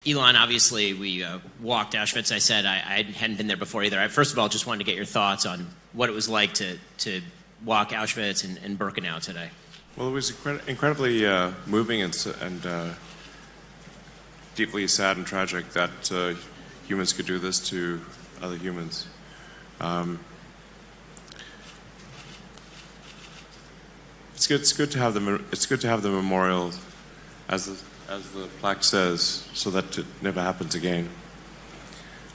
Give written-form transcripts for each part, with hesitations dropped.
Elon, obviously, we walked Auschwitz. I said I hadn't been there before either. First of all, just wanted to get your thoughts on what it was like to walk Auschwitz and Birkenau today. Well, it was incredibly moving and deeply sad and tragic that humans could do this to other humans. It's good to have the memorial, as the plaque says, so that it never happens again.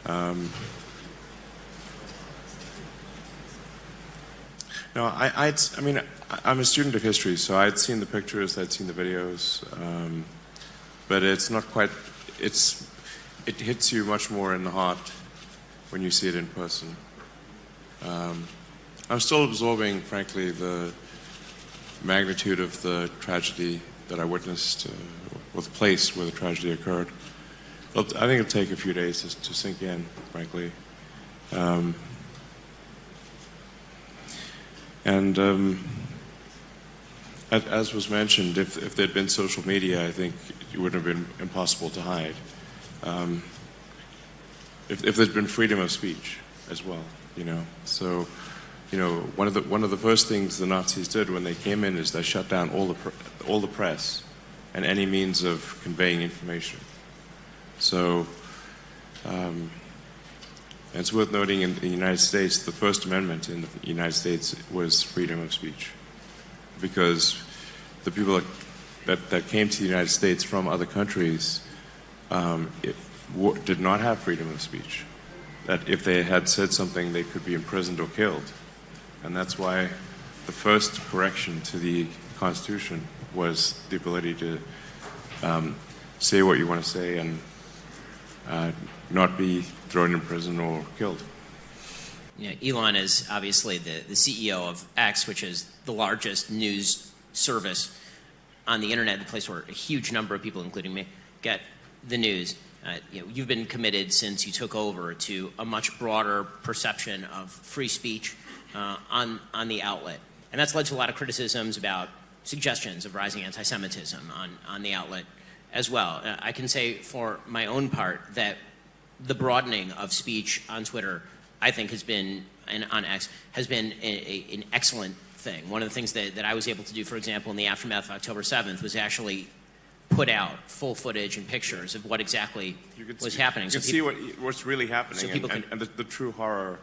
No, I mean, I'm a student of history, so I'd seen the pictures, I'd seen the videos, but it's not quite. It hits you much more in the heart when you see it in person. I'm still absorbing, frankly, the magnitude of the tragedy that I witnessed, or the place where the tragedy occurred. I think it'll take a few days to sink in, frankly. As was mentioned, if there'd been social media, I think it wouldn't have been impossible to hide. If there'd been freedom of speech as well, So, one of the first things the Nazis did when they came in is they shut down all the press and any means of conveying information. So, and it's worth noting in the United States, the First Amendment in the United States was freedom of speech, because the people that came to the United States from other countries did not have freedom of speech. That if they had said something, they could be imprisoned or killed. And that's why the first correction to the Constitution was the ability to say what you want to say and not be thrown in prison or killed. Elon is obviously the CEO of X, which is the largest news service on the internet, the place where a huge number of people, including me, get the news. You've been committed since you took over to a much broader perception of free speech on the outlet. And that's led to a lot of criticisms about suggestions of rising anti-Semitism on the outlet as well. I can say for my own part that the broadening of speech on Twitter, I think, has been, and on X, has been an excellent thing. One of the things that I was able to do, for example, in the aftermath of October 7th, was actually put out full footage and pictures of what exactly was happening. You can see what's really happening, so and the true horror.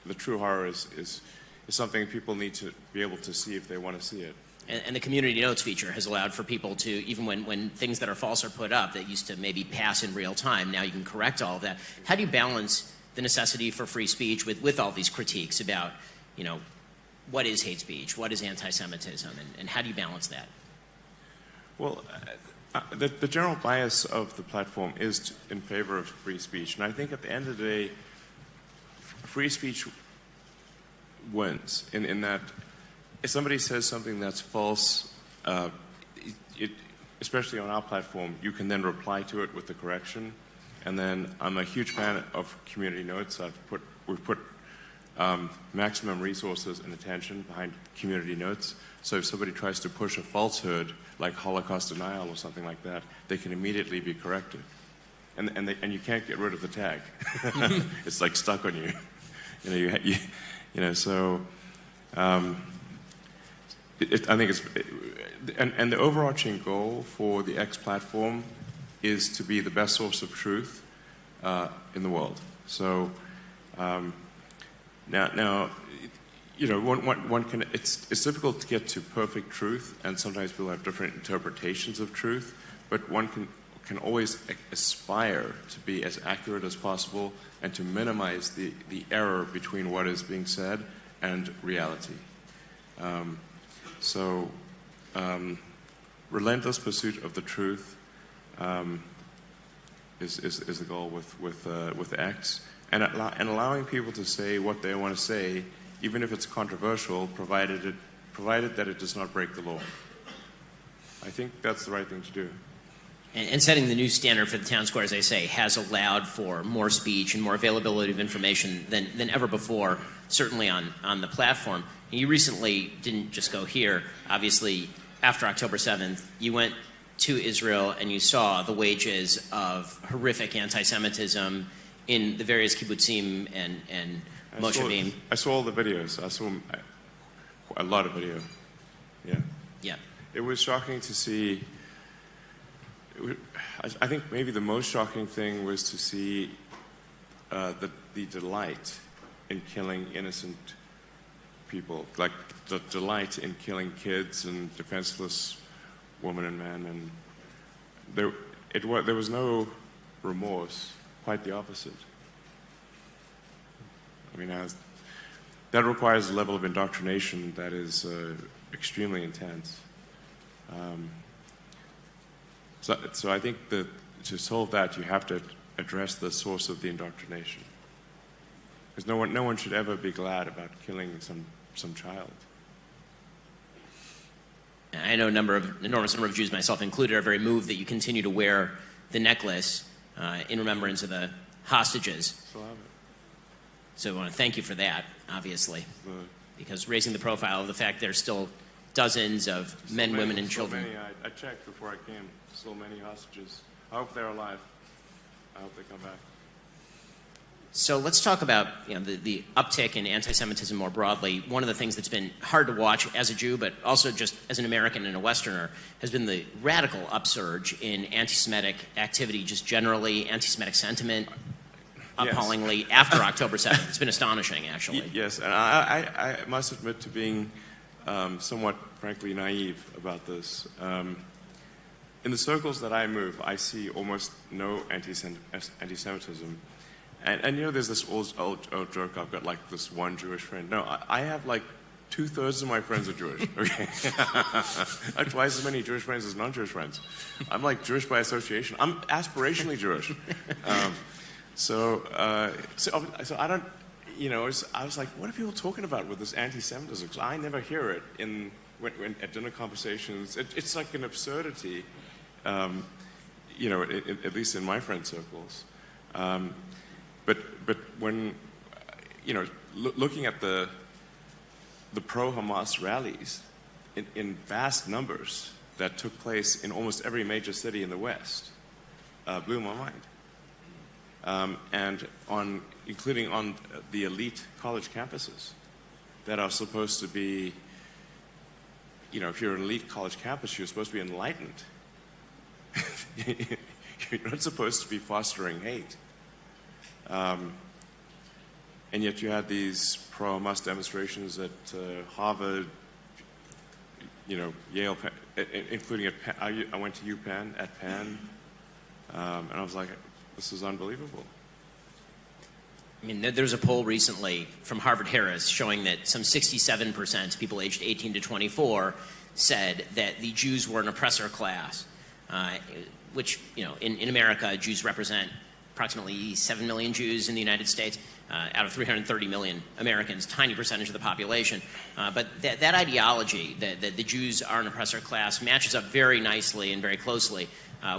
The true horror is something people need to be able to see if they want to see it. And the community notes feature has allowed for people to, even when things that are false are put up that used to maybe pass in real time, now you can correct all of that. How do you balance the necessity for free speech with all these critiques about, what is hate speech, what is anti-Semitism, and how do you balance that? Well, the general bias of the platform is in favor of free speech. And I think at the end of the day, free speech wins in that if somebody says something that's false, especially on our platform, you can then reply to it with the correction. And then I'm a huge fan of community notes. We've put maximum resources and attention behind community notes. So if somebody tries to push a falsehood like Holocaust denial or something like that, they can immediately be corrected. And you can't get rid of the tag. It's like stuck on you. So I think it's, and the overarching goal for the X platform is to be the best source of truth in the world. So now, one can. It's difficult to get to perfect truth, and sometimes people have different interpretations of truth. But one can always aspire to be as accurate as possible and to minimize the error between what is being said and reality. Relentless pursuit of the truth is the goal with X, and allowing people to say what they want to say, even if it's controversial, provided that it does not break the law. I think that's the right thing to do. And setting the new standard for the town square, as I say, has allowed for more speech and more availability of information than ever before, certainly on the platform. And you recently didn't just go here. Obviously, after October 7th, you went to Israel and you saw the wages of horrific anti-Semitism in the various kibbutzim and moshavim. I saw all the videos. I saw a lot of video. Yeah. Yeah. It was shocking to see. I think maybe the most shocking thing was to see the delight in killing innocent people, like the delight in killing kids and defenseless women and men, and there was no remorse. Quite the opposite. I mean, that requires a level of indoctrination that is extremely intense. So I think that to solve that, you have to address the source of the indoctrination. Because no one should ever be glad about killing some child. I know enormous number of Jews, myself included, are very moved that you continue to wear the necklace in remembrance of the hostages. So have it. So I want to thank you for that, obviously, because raising the profile of the fact there's still dozens of men, women, and children. So many. I checked before I came. So many hostages. I hope they're alive. I hope they come back. So let's talk about the uptick in anti-Semitism more broadly. One of the things that's been hard to watch as a Jew, but also just as an American and a Westerner, has been the radical upsurge in anti-Semitic activity, just generally, anti-Semitic sentiment, appallingly, after October 7th. It's been astonishing, actually. Yes, and I must admit to being somewhat, frankly, naive about this. In the circles that I move, I see almost no anti-Semitism. And there's this old joke, I've got like this one Jewish friend. No, I have like 2/3 of my friends are Jewish, okay? I have twice as many Jewish friends as non-Jewish friends. I'm like Jewish by association. I'm aspirationally Jewish. So I don't, I was like, what are people talking about with this anti-Semitism? Because I never hear it when at dinner conversations. It's like an absurdity, at least in my friend circles. But when, looking at the pro-Hamas rallies in vast numbers that took place in almost every major city in the West, blew my mind. And including on the elite college campuses that are supposed to be, if you're an elite college campus, you're supposed to be enlightened. You're not supposed to be fostering hate. And yet you had these pro-Hamas demonstrations at Harvard, Yale, including at Penn. I went to UPenn, at Penn, and I was like, this is unbelievable. I mean, there's a poll recently from Harvard-Harris showing that some 67% of people aged 18 to 24 said that the Jews were an oppressor class, which, in America, Jews represent approximately 7 million Jews in the United States out of 330 million Americans, tiny percentage of the population. But that ideology, that the Jews are an oppressor class, matches up very nicely and very closely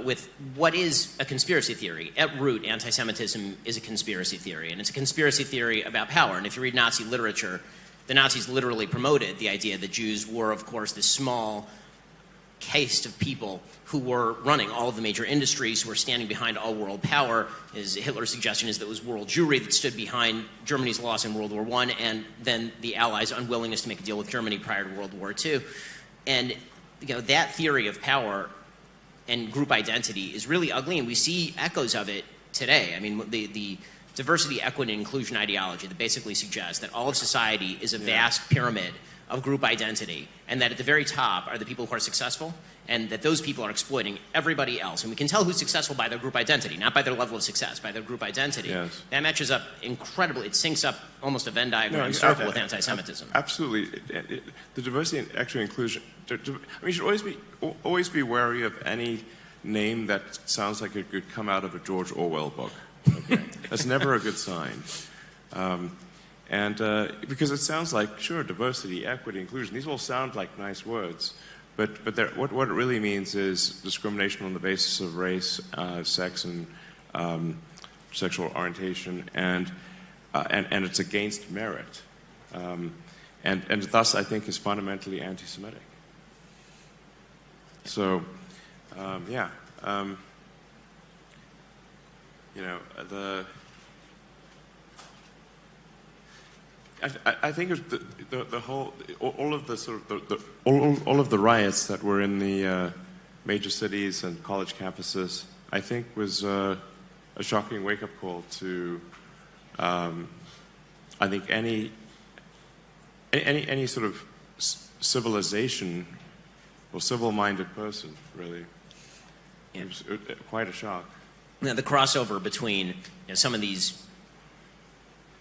with what is a conspiracy theory. At root, anti-Semitism is a conspiracy theory, and it's a conspiracy theory about power. And if you read Nazi literature, the Nazis literally promoted the idea that Jews were, of course, this small caste of people who were running all of the major industries, who were standing behind all world power. Hitler's suggestion is that it was world Jewry that stood behind Germany's loss in World War I, and then the Allies' unwillingness to make a deal with Germany prior to World War II. And that theory of power and group identity is really ugly, and we see echoes of it today. I mean, the diversity, equity, and inclusion ideology that basically suggests that all of society is a vast pyramid of group identity, and that at the very top are the people who are successful, and that those people are exploiting everybody else. And we can tell who's successful by their group identity, not by their level of success, by their group identity. Yes. That matches up incredibly. It syncs up almost a Venn diagram circle with anti-Semitism. Absolutely. The diversity and actually inclusion, you should always be wary of any name that sounds like it could come out of a George Orwell book. Okay? That's never a good sign. Because it sounds like, sure, diversity, equity, inclusion, these all sound like nice words, but what it really means is discrimination on the basis of race, sex, and sexual orientation, and it's against merit, and thus I think is fundamentally anti-Semitic. So Yeah. You know, I think it was the whole, all of the sort of all of the riots that were in the major cities and college campuses, I think was a shocking wake-up call to, I think any sort of civilization or civil-minded person, really. Yeah. It was quite a shock. Now, the crossover between some of these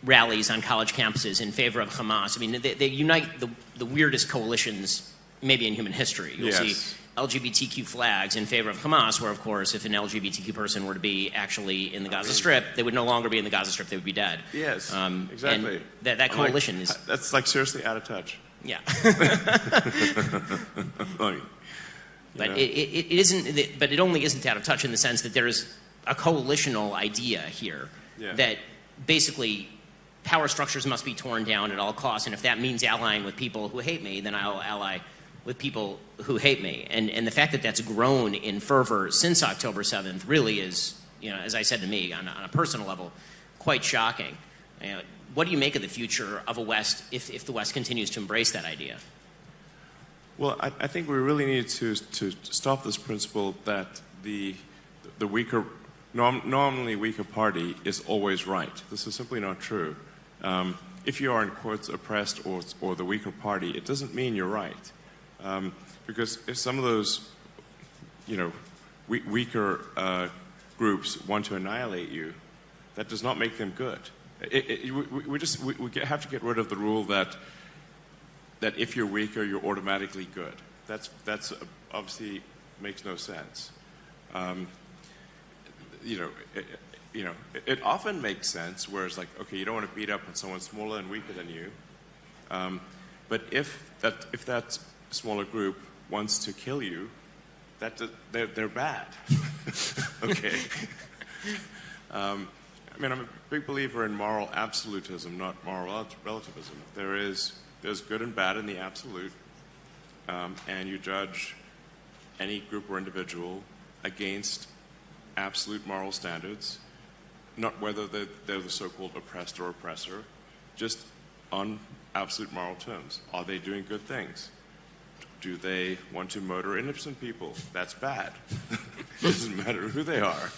rallies on college campuses in favor of Hamas, I mean, they unite the weirdest coalitions maybe in human history. You'll see LGBTQ flags in favor of Hamas, where, of course, if an LGBTQ person were to be actually in the Gaza Strip, they would no longer be in the Gaza Strip, they would be dead. Yes, exactly. And that coalition is... That's like seriously out of touch. Yeah. But it isn't. But it only isn't out of touch in the sense that there is a coalitional idea here that basically power structures must be torn down at all costs, and if that means allying with people who hate me, then I'll ally with people who hate me. And the fact that that's grown in fervor since October 7th really is, as I said to me on a personal level, quite shocking. What do you make of the future of a West if the West continues to embrace that idea? Well, I think we really need to stop this principle that the weaker, normally weaker party is always right. This is simply not true. If you are, in quotes, oppressed or the weaker party, it doesn't mean you're right. Because if some of those, weaker groups want to annihilate you, that does not make them good. We have to get rid of the rule that if you're weaker, you're automatically good. That's obviously makes no sense. It often makes sense where it's like, okay, you don't want to beat up on someone smaller and weaker than you. But if that smaller group wants to kill you, they're bad. Okay. I'm a big believer in moral absolutism, not moral relativism. There's good and bad in the absolute, and you judge any group or individual against absolute moral standards, not whether they're the so-called oppressed or oppressor, just on absolute moral terms. Are they doing good things? Do they want to murder innocent people? That's bad. Doesn't matter who they are.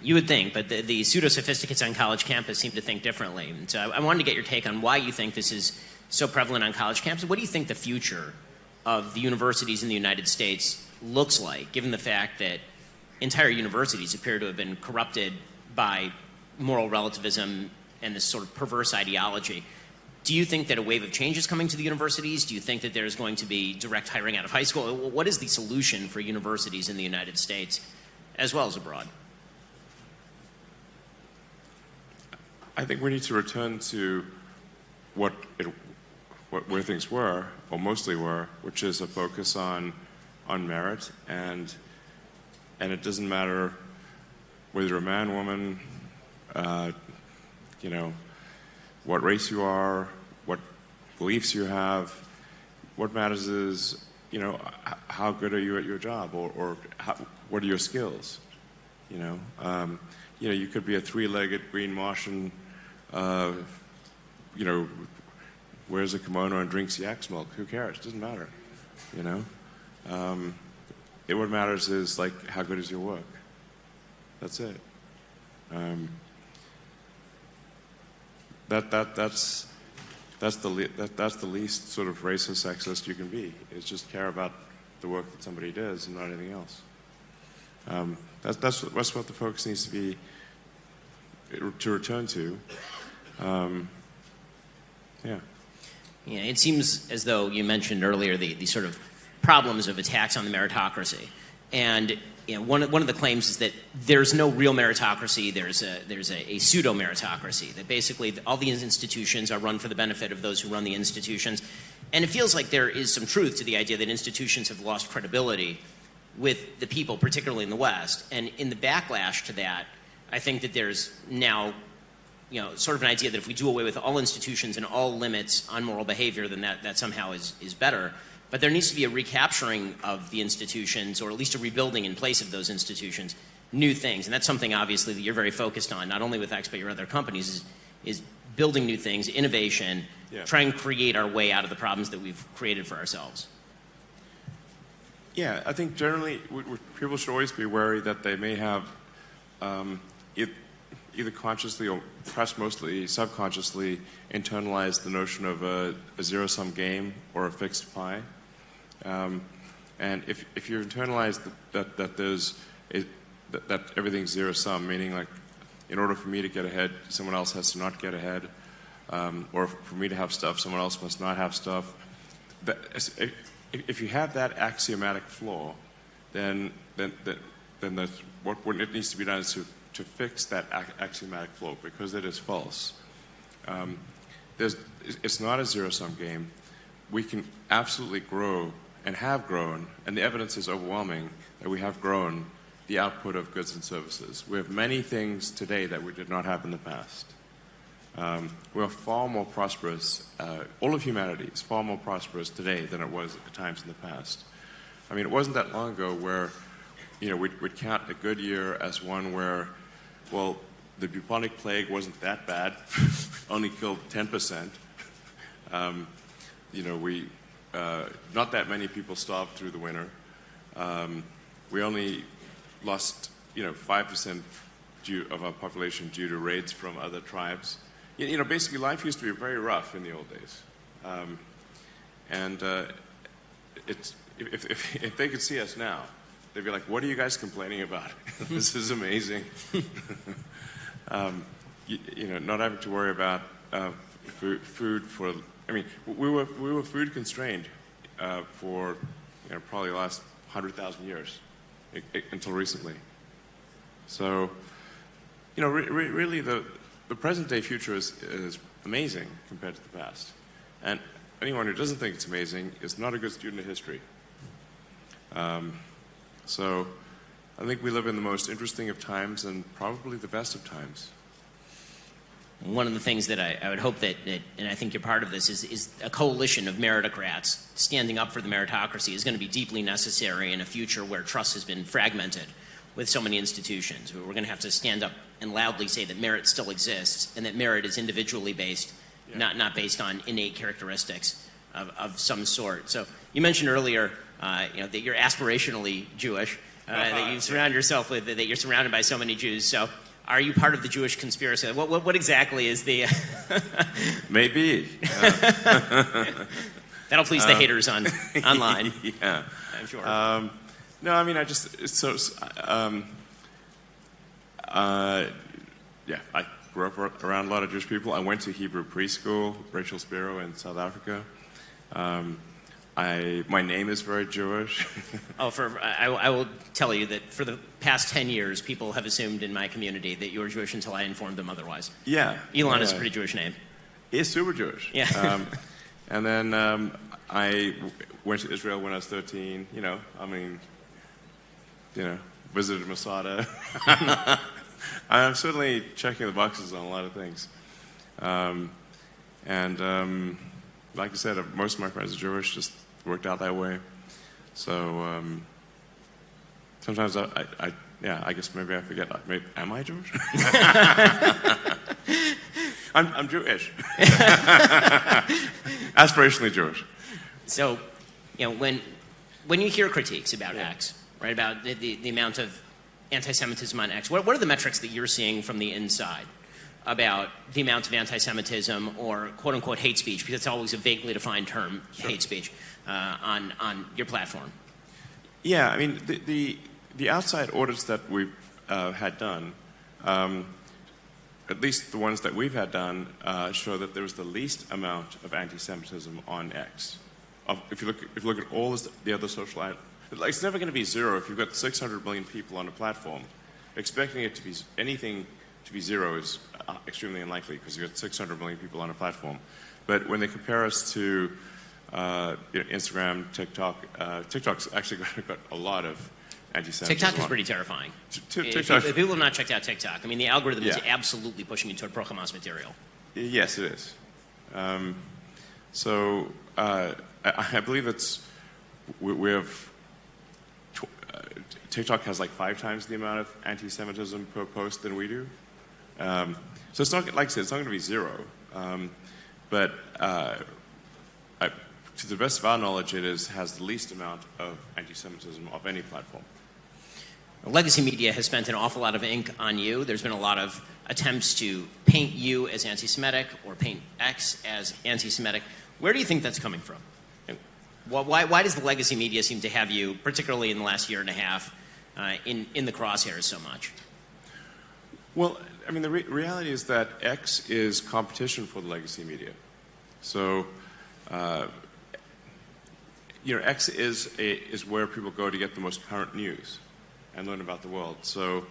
You would think, but the pseudo-sophisticates on college campus seem to think differently. And so I wanted to get your take on why you think this is so prevalent on college campuses. What do you think the future of the universities in the United States looks like, given the fact that entire universities appear to have been corrupted by moral relativism and this sort of perverse ideology? Do you think that a wave of change is coming to the universities? Do you think that there's going to be direct hiring out of high school? What is the solution for universities in the United States as well as abroad? I think we need to return to where things were, or mostly were, which is a focus on merit, and it doesn't matter whether you're a man, woman, what race you are, what beliefs you have. What matters is, how good are you at your job, or what are your skills? You could be a three-legged green Martian, wears a kimono and drinks yak's milk. Who cares? It doesn't matter. What matters is how good is your work. That's it. That's the least sort of racist, sexist you can be. Is just care about the work that somebody does and not anything else. That's what the focus needs to be to return to. Yeah, it seems as though you mentioned earlier the sort of problems of attacks on the meritocracy, and one of the claims is that there's no real meritocracy. There's a pseudo meritocracy, that basically all the institutions are run for the benefit of those who run the institutions, and it feels like there is some truth to the idea that institutions have lost credibility with the people, particularly in the West, and in the backlash to that, I think that there's now sort of an idea that if we do away with all institutions and all limits on moral behavior, then that somehow is better. But there needs to be a recapturing of the institutions, or at least a rebuilding in place of those institutions, new things. And that's something, obviously, that you're very focused on, not only with X, but your other companies, is building new things, innovation, trying to create our way out of the problems that we've created for ourselves. Yeah, I think generally people should always be wary that they may have either consciously or perhaps mostly subconsciously internalized the notion of a zero-sum game or a fixed pie. And if you internalize that everything's zero-sum, meaning like in order for me to get ahead, someone else has to not get ahead, or for me to have stuff, someone else must not have stuff. If you have that axiomatic flaw, then what it needs to be done is to fix that axiomatic flaw, because it is false. It's not a zero-sum game. We can absolutely grow and have grown, and the evidence is overwhelming that we have grown the output of goods and services. We have many things today that we did not have in the past. We are far more prosperous. All of humanity is far more prosperous today than it was at times in the past. I mean, it wasn't that long ago where, we'd count a good year as one where, well, the bubonic plague wasn't that bad, only killed 10%. Not that many people starved through the winter. We only lost, 5% of our population due to raids from other tribes. Basically life used to be very rough in the old days. If they could see us now, they'd be like, what are you guys complaining about? This is amazing. Not having to worry about food for, we were food constrained for probably the last 100,000 years until recently. So, really the present day future is amazing compared to the past. And anyone who doesn't think it's amazing is not a good student of history. So I think we live in the most interesting of times and probably the best of times. One of the things that I would hope that, and I think you're part of this, is a coalition of meritocrats standing up for the meritocracy is going to be deeply necessary in a future where trust has been fragmented with so many institutions. We're going to have to stand up and loudly say that merit still exists and that merit is individually based, not based on innate characteristics of some sort. So you mentioned earlier that you're aspirationally Jewish, that you surround yourself with, that you're surrounded by so many Jews. So are you part of the Jewish conspiracy? What exactly is the... Maybe. That'll please the haters online. Yeah. I'm sure. No, I grew up around a lot of Jewish people. I went to Hebrew preschool, Rachel Shapiro in South Africa. My name is very Jewish. I will tell you that for the past 10 years, people have assumed in my community that you were Jewish until I informed them otherwise. Yeah. Elon is a pretty Jewish name. He's super Jewish. Yeah. And then I went to Israel when I was 13. Visited Masada. I'm certainly checking the boxes on a lot of things. Like I said, most of my friends are Jewish, just worked out that way. So sometimes I guess maybe I forget. Am I Jewish? I'm Jewish. Aspirationally Jewish. So, when you hear critiques about X, right, about the amount of anti-Semitism on X, what are the metrics that you're seeing from the inside about the amount of anti-Semitism or quote-unquote hate speech, because it's always a vaguely defined term, hate speech, on your platform? Yeah, the outside audits that we've had done, at least the ones that we've had done, show that there was the least amount of anti-Semitism on X. If you look at all the other social, it's never going to be zero. If you've got 600 million people on a platform, expecting it to be anything to be zero is extremely unlikely, because you've got 600 million people on a platform. But when they compare us to Instagram, TikTok, TikTok's actually got a lot of anti-Semitism. TikTok is pretty terrifying. TikTok. If people have not checked out TikTok, the algorithm is absolutely pushing you toward pro-Hamas material. Yes, it is. I believe it's we have TikTok has like 5 times the amount of anti-Semitism per post than we do. So it's not, like I said, it's not going to be zero. But to the best of our knowledge, it has the least amount of anti-Semitism of any platform. Legacy media has spent an awful lot of ink on you. There's been a lot of attempts to paint you as anti-Semitic or paint X as anti-Semitic. Where do you think that's coming from? Why does the legacy media seem to have you, particularly in the last year and a half, in the crosshairs so much? Well, I mean, the reality is that X is competition for the legacy media. So, X is where people go to get the most current news and learn about the world. So,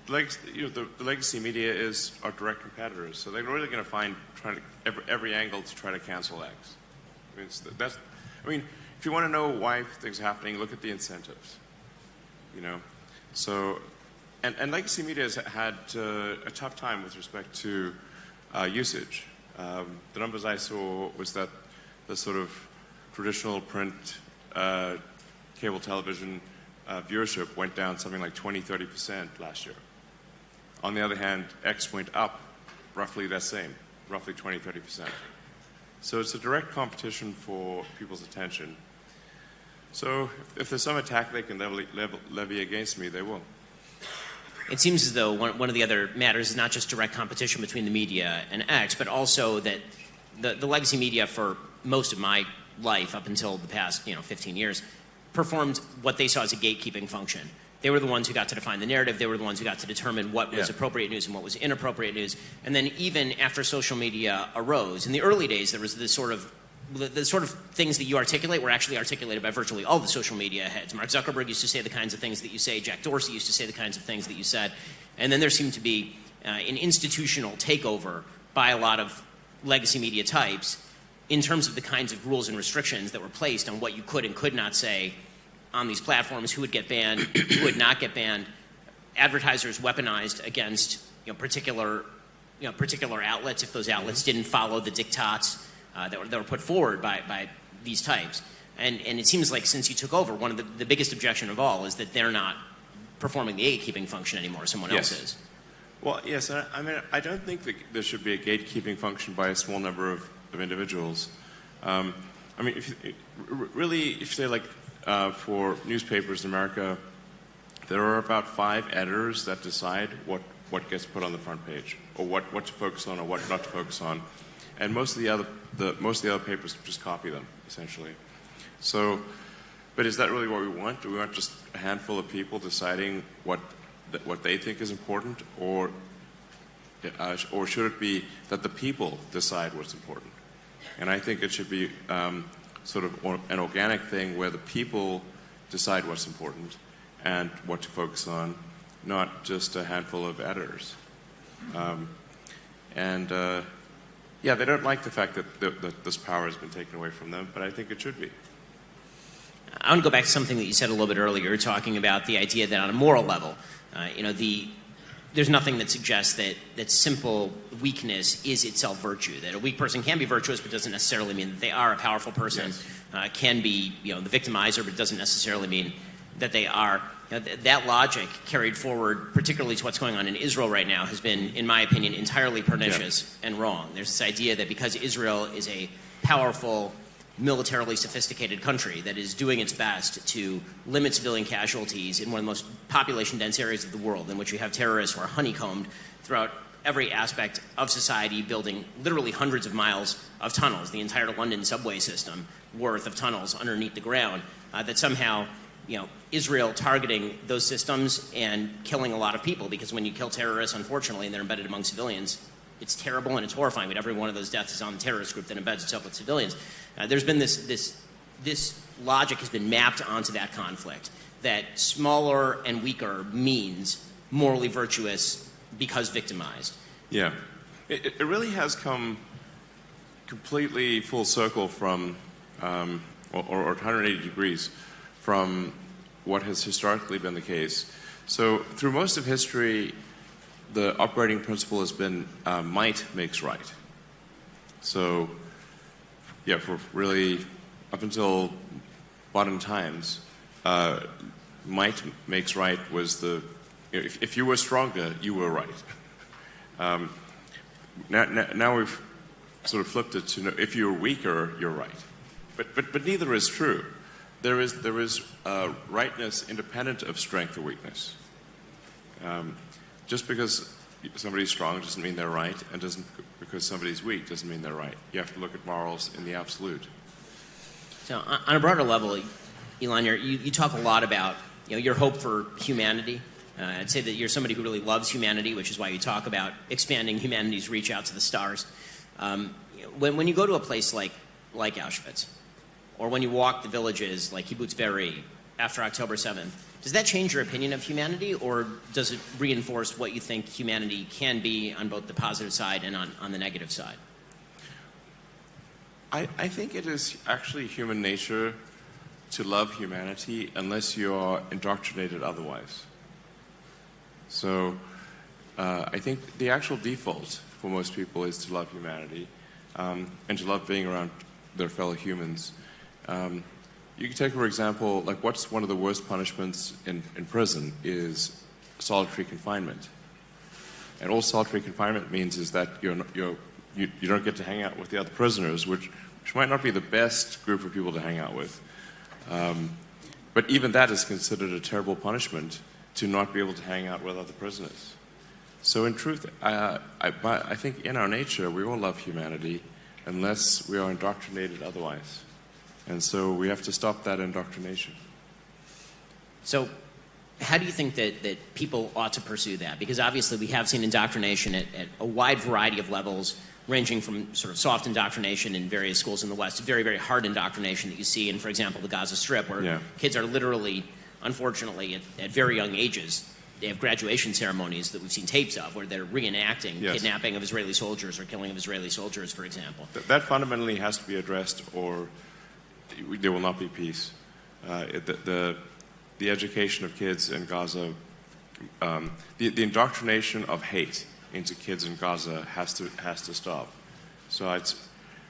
the legacy media is our direct competitors. So they're really going to find every angle to try to cancel X. I mean, if you want to know why things are happening, look at the incentives. So, and legacy media has had a tough time with respect to usage. The numbers I saw was that the sort of traditional print cable television viewership went down something like 20-30% last year. On the other hand, X went up roughly that same, roughly 20-30%. So it's a direct competition for people's attention. So if there's some attack they can levy against me, they will. It seems as though one of the other matters is not just direct competition between the media and X, but also that the legacy media for most of my life, up until the past 15 years, performed what they saw as a gatekeeping function. They were the ones who got to define the narrative. They were the ones who got to determine what was appropriate news and what was inappropriate news. And then even after social media arose, in the early days, there was this sort of the sort of things that you articulate were actually articulated by virtually all the social media heads. Mark Zuckerberg used to say the kinds of things that you say. Jack Dorsey used to say the kinds of things that you said. And then there seemed to be an institutional takeover by a lot of legacy media types in terms of the kinds of rules and restrictions that were placed on what you could and could not say on these platforms, who would get banned, who would not get banned. Advertisers weaponized against particular outlets if those outlets didn't follow the diktats that were put forward by these types. And it seems like since you took over, one of the biggest objection of all is that they're not performing the gatekeeping function anymore. Someone else is. Well, yes. I mean, I don't think that there should be a gatekeeping function by a small number of individuals. I mean, if you say like for newspapers in America, there are about 5 editors that decide what gets put on the front page, or what to focus on or what not to focus on, and most of the other papers just copy them essentially. So, but is that really what we want? Do we want just a handful of people deciding what they think is important, or should it be that the people decide what's important? And I think it should be sort of an organic thing where the people decide what's important and what to focus on, not just a handful of editors. They don't like the fact that this power has been taken away from them, but I think it should be. I want to go back to something that you said a little bit earlier, talking about the idea that on a moral level, there's nothing that suggests that simple weakness is itself virtue. That a weak person can be virtuous, but doesn't necessarily mean that they are. A powerful person can be, the victimizer, but it doesn't necessarily mean that they are. That logic carried forward, particularly to what's going on in Israel right now, has been, in my opinion, entirely pernicious and wrong. There's this idea that because Israel is a powerful, militarily sophisticated country that is doing its best to limit civilian casualties in one of the most population-dense areas of the world, in which you have terrorists who are honeycombed throughout every aspect of society, building literally hundreds of miles of tunnels, the entire London subway system worth of tunnels underneath the ground, that somehow Israel targeting those systems and killing a lot of people, because when you kill terrorists, unfortunately, and they're embedded among civilians, it's terrible and it's horrifying, but every one of those deaths is on the terrorist group that embeds itself with civilians. There's been this logic has been mapped onto that conflict, that smaller and weaker means morally virtuous because victimized. Yeah. It really has come completely full circle from, or 180 degrees from what has historically been the case. So through most of history, the operating principle has been might makes right. So, for really up until modern times, might makes right was if you were stronger, you were right. Now we've sort of flipped it to if you're weaker, you're right. But neither is true. There is rightness independent of strength or weakness. Just because somebody's strong doesn't mean they're right, and because somebody's weak doesn't mean they're right. You have to look at morals in the absolute. So on a broader level, Elon, you talk a lot about your hope for humanity. I'd say that you're somebody who really loves humanity, which is why you talk about expanding humanity's reach out to the stars. When you go to a place like Auschwitz, or when you walk the villages like Kibbutz Be'eri after October 7th, does that change your opinion of humanity, or does it reinforce what you think humanity can be on both the positive side and on the negative side? I think it is actually human nature to love humanity unless you are indoctrinated otherwise. So I think the actual default for most people is to love humanity and to love being around their fellow humans. You can take, for example, like what's one of the worst punishments in prison is solitary confinement. And all solitary confinement means is that you don't get to hang out with the other prisoners, which might not be the best group of people to hang out with. But even that is considered a terrible punishment, to not be able to hang out with other prisoners. So in truth, I think in our nature, we all love humanity unless we are indoctrinated otherwise. And so we have to stop that indoctrination. So how do you think that people ought to pursue that? Because obviously we have seen indoctrination at a wide variety of levels, ranging from sort of soft indoctrination in various schools in the West to very, very hard indoctrination that you see in, for example, the Gaza Strip, where kids are literally, unfortunately, at very young ages, they have graduation ceremonies that we've seen tapes of where they're reenacting kidnapping of Israeli soldiers or killing of Israeli soldiers, for example. That fundamentally has to be addressed, or there will not be peace. The education of kids in Gaza, the indoctrination of hate into kids in Gaza has to stop. So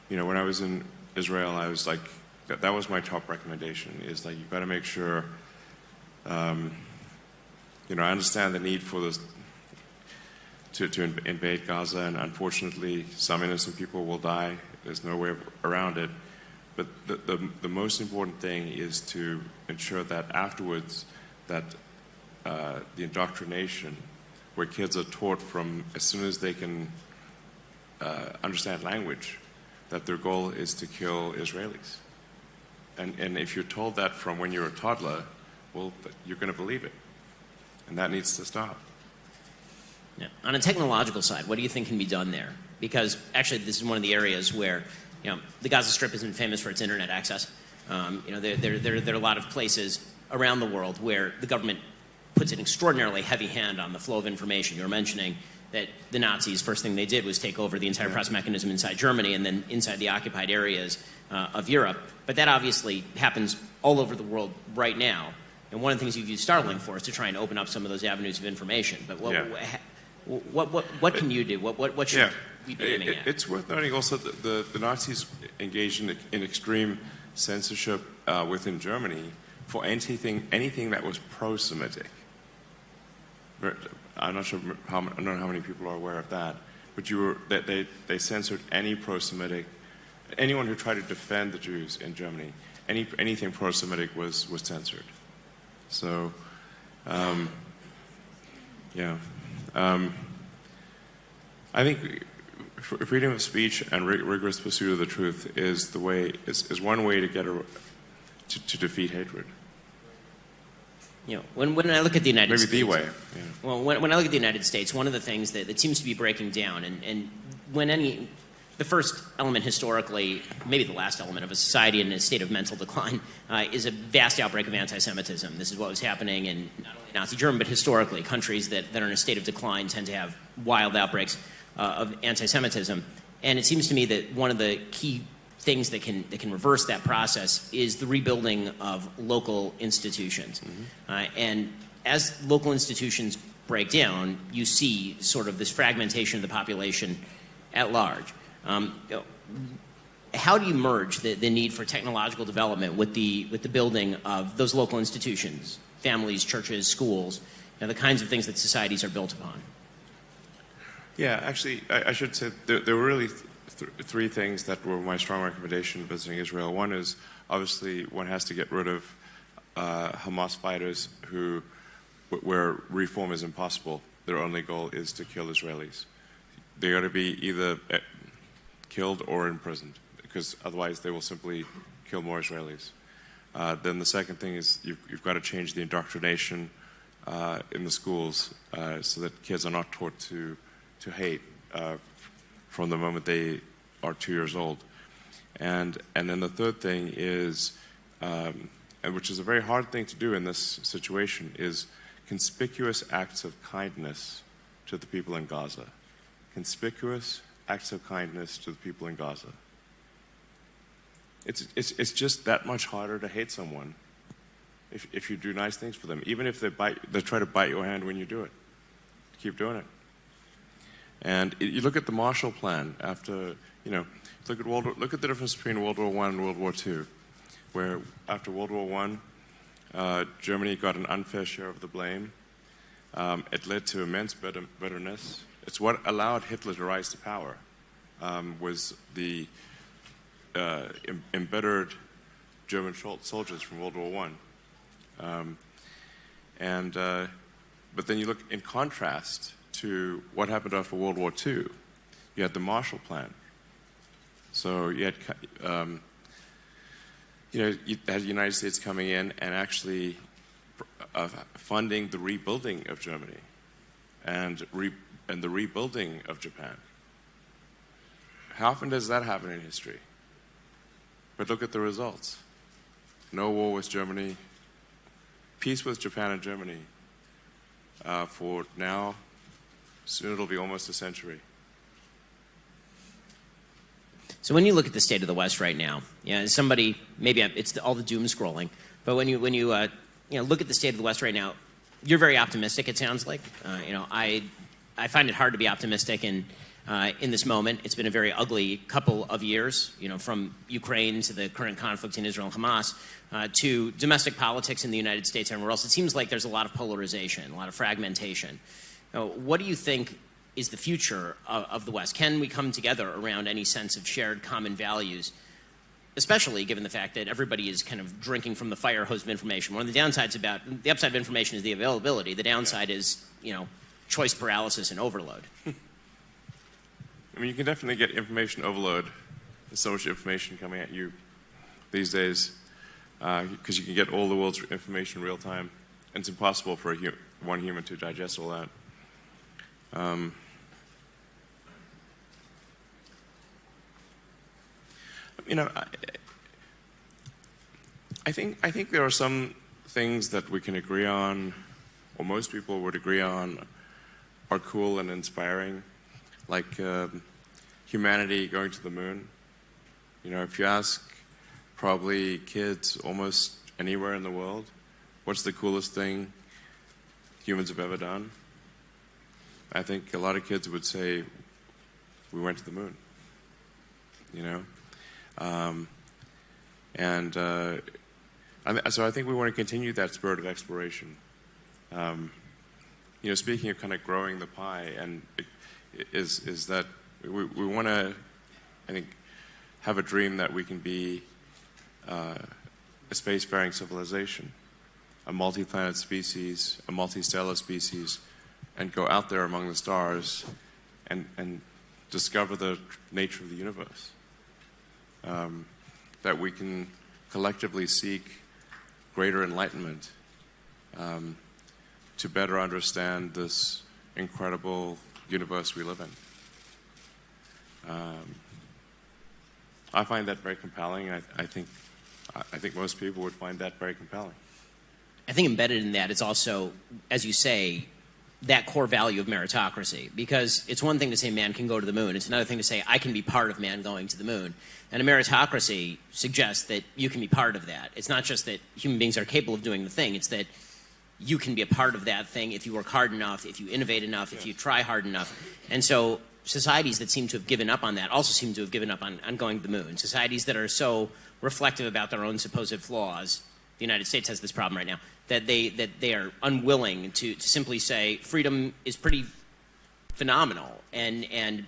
when I was in Israel, I was like, that was my top recommendation, is like you've got to make sure. I understand the need for this to invade Gaza, and unfortunately, some innocent people will die. There's no way around it. But the most important thing is to ensure that afterwards, that the indoctrination, where kids are taught from as soon as they can understand language, that their goal is to kill Israelis. And if you're told that from when you're a toddler, well, you're going to believe it. And that needs to stop. Yeah. On a technological side, what do you think can be done there? Because actually this is one of the areas where the Gaza Strip isn't famous for its internet access. There are a lot of places around the world where the government puts an extraordinarily heavy hand on the flow of information. You were mentioning that the Nazis, first thing they did was take over the entire press mechanism inside Germany and then inside the occupied areas of Europe. But that obviously happens all over the world right now. And one of the things you've used Starlink for is to try and open up some of those avenues of information. But what can you do? What should we be aiming at? It's worth noting also that the Nazis engaged in extreme censorship within Germany for anything that was pro-Semitic. I'm not sure I don't know how many people are aware of that, but they censored any pro-Semitic, anyone who tried to defend the Jews in Germany. Anything pro-Semitic was censored. So, I think freedom of speech and rigorous pursuit of the truth is one way to get to defeat hatred. When I look at the United States, maybe the way. Yeah. Well, when I look at the United States, one of the things that seems to be breaking down, and when the first element historically, maybe the last element of a society in a state of mental decline, is a vast outbreak of anti-Semitism. This is what was happening in not only Nazi Germany, but historically, countries that are in a state of decline tend to have wild outbreaks of anti-Semitism. And it seems to me that one of the key things that can reverse that process is the rebuilding of local institutions. Mm-hmm. And as local institutions break down, you see sort of this fragmentation of the population at large. how do you merge the need for technological development with the building of those local institutions, families, churches, schools, the kinds of things that societies are built upon? Yeah, actually, I should say there were really three things that were my strong recommendation visiting Israel. One is, obviously, one has to get rid of Hamas fighters where reform is impossible. Their only goal is to kill Israelis. They got to be either killed or imprisoned, because otherwise they will simply kill more Israelis. Then the second thing is you've got to change the indoctrination in the schools so that kids are not taught to hate from the moment they are 2 years old. And then the third thing is, and which is a very hard thing to do in this situation, is conspicuous acts of kindness to the people in Gaza. Conspicuous acts of kindness to the people in Gaza. It's just that much harder to hate someone if you do nice things for them, even if they try to bite your hand when you do it. Keep doing it. And you look at the Marshall Plan after, look at the difference between World War I and World War II, where after World War I, Germany got an unfair share of the blame. It led to immense bitterness. It's what allowed Hitler to rise to power, was the embittered German soldiers from World War I. But then you look in contrast to what happened after World War II. You had the Marshall Plan. So you had, you had the United States coming in and actually funding the rebuilding of Germany and the rebuilding of Japan. How often does that happen in history? But look at the results. No war with Germany. Peace with Japan and Germany for now. Soon it'll be almost a century. So when you look at the state of the West right now, somebody, maybe it's all the doom scrolling, but when you look at the state of the West right now, you're very optimistic, it sounds like. I find it hard to be optimistic in this moment. It's been a very ugly couple of years, from Ukraine to the current conflict in Israel and Hamas, to domestic politics in the United States and everywhere else. It seems like there's a lot of polarization, a lot of fragmentation. What do you think is the future of the West? Can we come together around any sense of shared common values, especially given the fact that everybody is kind of drinking from the fire hose of information? One of the downsides the upside of information is the availability. The downside is, choice paralysis and overload. I mean, you can definitely get information overload. There's so much information coming at you these days because you can get all the world's information in real time. And it's impossible for one human to digest all that. I think there are some things that we can agree on, or most people would agree on, are cool and inspiring, like humanity going to the moon. If you ask probably kids almost anywhere in the world, what's the coolest thing humans have ever done? I think a lot of kids would say, we went to the moon, so I think we want to continue that spirit of exploration. Speaking of kind of growing the pie, and is that we want to, I think, have a dream that we can be a spacefaring civilization, a multi-planet species, a multi-stellar species, and go out there among the stars and discover the nature of the universe. That we can collectively seek greater enlightenment to better understand this incredible universe we live in. I find that very compelling. I think most people would find that very compelling. I think embedded in that is also, as you say, that core value of meritocracy. Because it's one thing to say man can go to the moon. It's another thing to say I can be part of man going to the moon. And a meritocracy suggests that you can be part of that. It's not just that human beings are capable of doing the thing. It's that you can be a part of that thing if you work hard enough, if you innovate enough, if you try hard enough. And so societies that seem to have given up on that also seem to have given up on going to the moon. Societies that are so reflective about their own supposed flaws, the United States has this problem right now, that they are unwilling to simply say freedom is pretty phenomenal and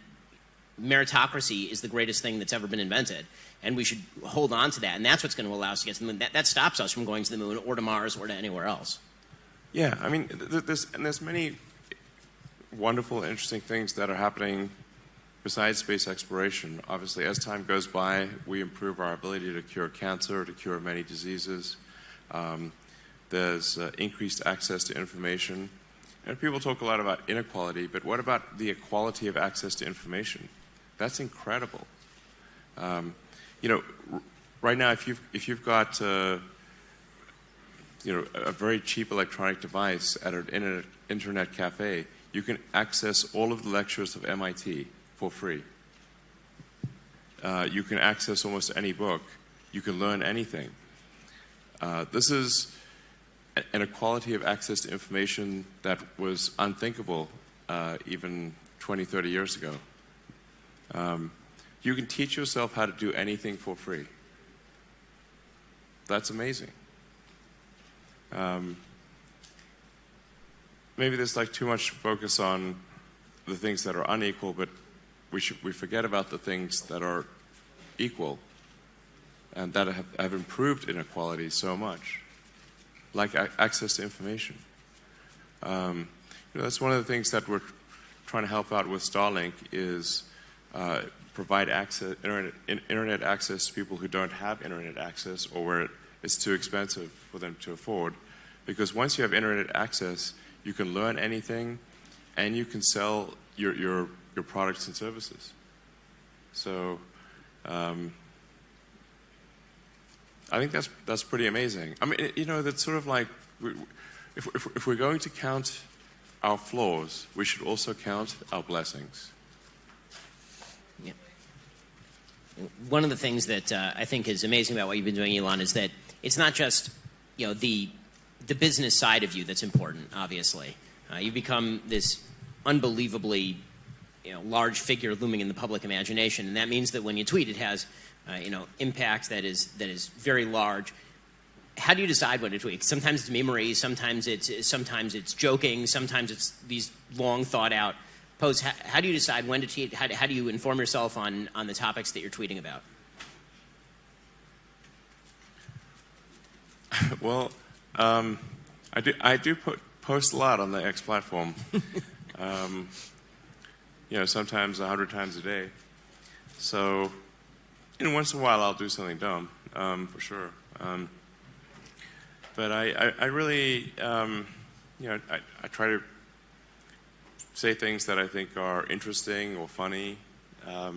meritocracy is the greatest thing that's ever been invented, and we should hold on to that, and that's what's going to allow us to get to the moon. That stops us from going to the moon or to Mars or to anywhere else. Yeah, I mean, there's many wonderful, interesting things that are happening besides space exploration. Obviously, as time goes by, we improve our ability to cure cancer, to cure many diseases. There's increased access to information. And people talk a lot about inequality, but what about the equality of access to information? That's incredible. Right now, if you've got a very cheap electronic device at an internet cafe, you can access all of the lectures of MIT for free. You can access almost any book. You can learn anything. This is an equality of access to information that was unthinkable even 20, 30 years ago. You can teach yourself how to do anything for free. That's amazing. Maybe there's like too much focus on the things that are unequal, but we forget about the things that are equal and that have improved inequality so much, like access to information. That's one of the things that we're trying to help out with Starlink is provide internet access to people who don't have internet access or where it's too expensive for them to afford. Because once you have internet access, you can learn anything and you can sell your products and services. So I think that's pretty amazing. I mean, that's sort of like, if we're going to count our flaws, we should also count our blessings. Yeah. One of the things that I think is amazing about what you've been doing, Elon, is that it's not just the business side of you that's important. Obviously, you've become this unbelievably large figure looming in the public imagination, and that means that when you tweet, it has impact that is very large. How do you decide when to tweet? Sometimes it's memory, sometimes it's joking, sometimes it's these long thought out posts. How do you decide when to tweet? How do you inform yourself on the topics that you're tweeting about? Well, I do post a lot on the X platform. Sometimes 100 times a day. So, once in a while I'll do something dumb, for sure. But I really, I try to say things that I think are interesting or funny. I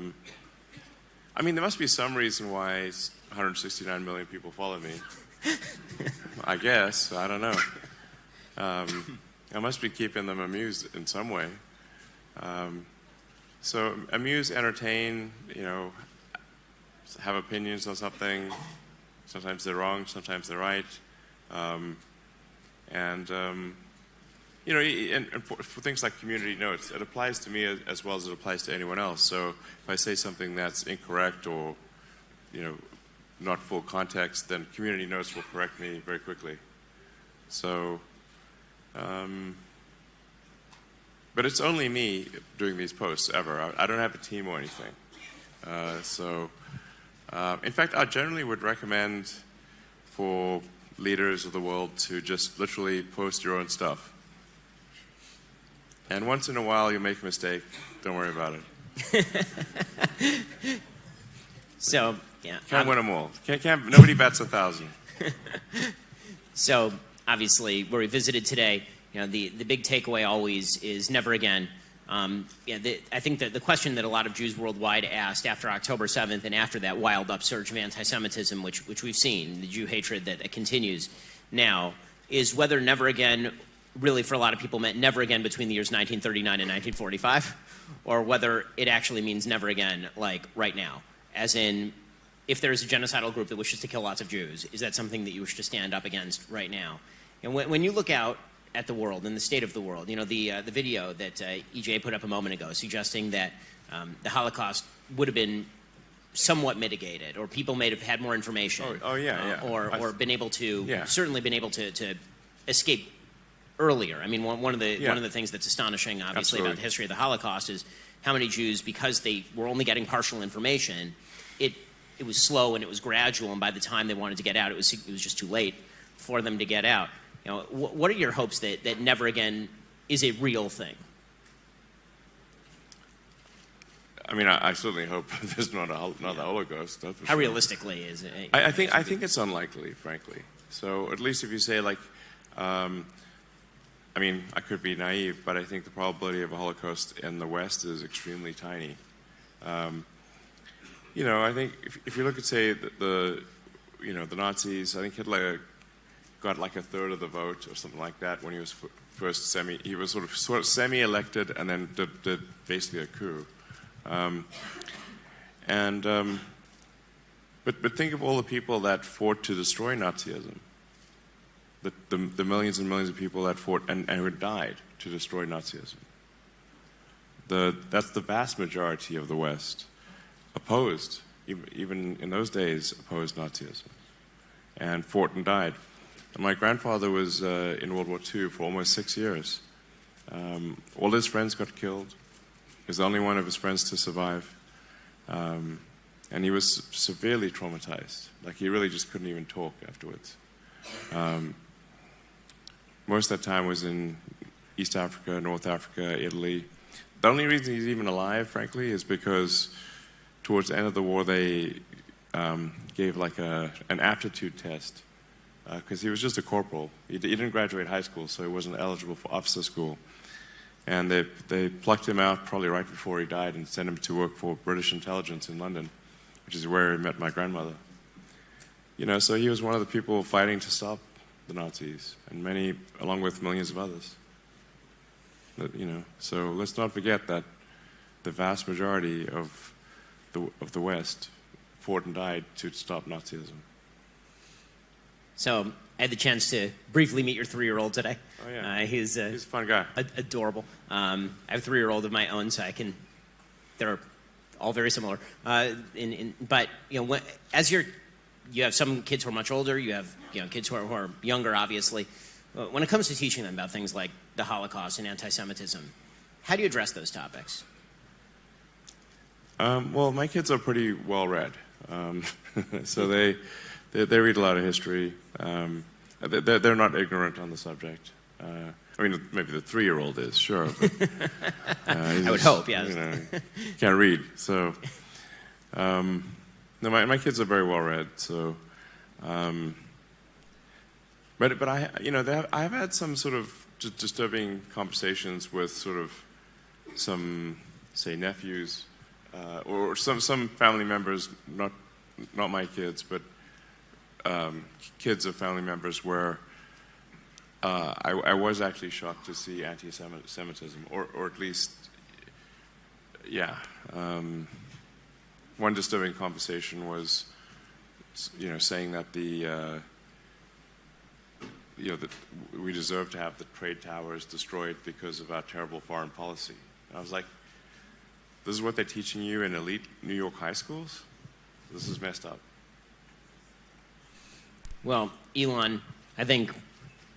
mean, there must be some reason why 169 million people follow me. I guess. I don't know. I must be keeping them amused in some way. So amuse, entertain, have opinions on something. Sometimes they're wrong, sometimes they're right. And for things like community notes, it applies to me as well as it applies to anyone else. So if I say something that's incorrect or, not full context, then community notes will correct me very quickly. So, but it's only me doing these posts ever. I don't have a team or anything. In fact, I generally would recommend for leaders of the world to just literally post your own stuff. And once in a while you make a mistake, don't worry about it. So, yeah. Can't win them all. Nobody bats 1,000. So, obviously, where we visited today, the big takeaway always is never again. I think that the question that a lot of Jews worldwide asked after October 7th and after that wild upsurge of anti-Semitism, which we've seen, the Jew hatred that continues now, is whether never again really for a lot of people meant never again between the years 1939 and 1945, or whether it actually means never again like right now. As in, if there's a genocidal group that wishes to kill lots of Jews, is that something that you wish to stand up against right now? And when you look out at the world and the state of the world. You know, the video that EJ put up a moment ago suggesting that the Holocaust would have been somewhat mitigated, or people may have had more information. Or been able to, certainly been able to escape earlier. I mean, one of the things that's astonishing, obviously, about the history of the Holocaust is how many Jews, because they were only getting partial information, it was slow and it was gradual, and by the time they wanted to get out, it was just too late for them to get out. You know, what are your hopes that never again is a real thing? I mean, I certainly hope there's not another Holocaust. That's for How sure. realistically is it? I think it's unlikely, frankly. So at least if you say, like, I mean, I could be naive, but I think the probability of a Holocaust in the West is extremely tiny. You know, I think if you look at, say, the Nazis, I think Hitler got like a third of the vote or something like that when he was he was sort of semi-elected and then did basically a coup. But think of all the people that fought to destroy Nazism. The millions and millions of people that fought and who died to destroy Nazism. That's the vast majority of the West opposed, even in those days, opposed Nazism and fought and died. And my grandfather was in World War II for almost 6 years. All his friends got killed. He was the only one of his friends to survive. And he was severely traumatized. Like, he really just couldn't even talk afterwards. Most of that time was in East Africa, North Africa, Italy. The only reason he's even alive, frankly, is because towards the end of the war they gave like an aptitude test, because he was just a corporal. He didn't graduate high school, so he wasn't eligible for officer school. And they plucked him out probably right before he died and sent him to work for British intelligence in London, which is where he met my grandmother. You know, so he was one of the people fighting to stop the Nazis, and many, along with millions of others. You know, so let's not forget that the vast majority of the West fought and died to stop Nazism. So I had the chance to briefly meet your 3-year-old today. Oh yeah, he's a fun guy. Adorable. I have a 3-year-old of my own, so they're all very similar. But you know, you have some kids who are much older. You have kids who are younger, obviously. When it comes to teaching them about things like the Holocaust and anti-Semitism, how do you address those topics? Well, my kids are pretty well read, so they read a lot of history. They're not ignorant on the subject. I mean, maybe the 3-year-old is, sure. But, I would hope, yeah. You know, can't read, so. No, my kids are very well read, so. But I have had some sort of disturbing conversations with sort of some, say, nephews, or some family members, not my kids, but kids of family members, where I was actually shocked to see anti-Semitism, or at least, yeah. One disturbing conversation was, saying that that we deserve to have the trade towers destroyed because of our terrible foreign policy. And I was like, this is what they're teaching you in elite New York high schools? This is messed up. Well, Elon, I think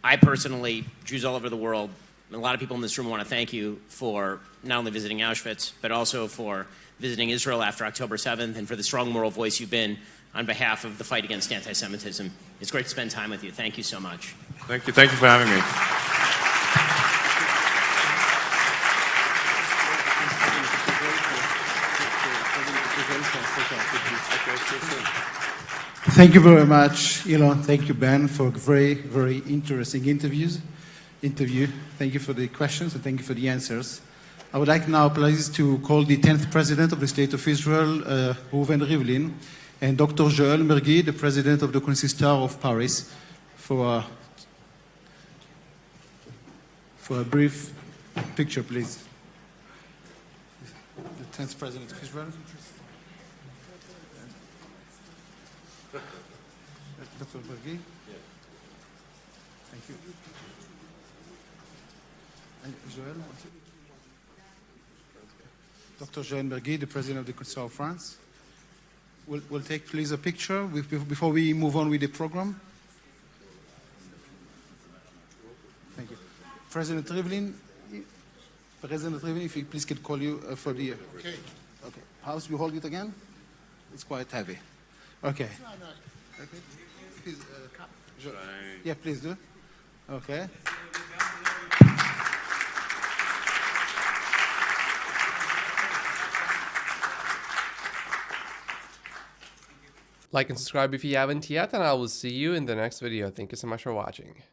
I personally, Jews all over the world, a lot of people in this room want to thank you for not only visiting Auschwitz, but also for visiting Israel after October 7th, and for the strong moral voice you've been on behalf of the fight against anti-Semitism. It's great to spend time with you. Thank you so much. Thank you. Thank you for having me. Thank you very much, Elon. Thank you, Ben, for a very, very interesting interview. Thank you for the questions and thank you for the answers. I would like now, please, to call the 10th President of the State of Israel, Reuven Rivlin, and Dr. Joel Mergui, the President of the Consistoire of Paris, for a brief picture, please. The 10th President of Israel. Dr. Mergui? Thank you. And Joël? Dr. Joël Mergui, the President of the Council of France. We'll take, please, a picture before we move on with the program. Thank you. President Rivlin, if we please could call you for the... Okay. Okay. How do you hold it again? It's quite heavy. Okay. Okay. Please, yeah, please do. Okay. Like and subscribe if you haven't yet, and I will see you in the next video. Thank you so much for watching.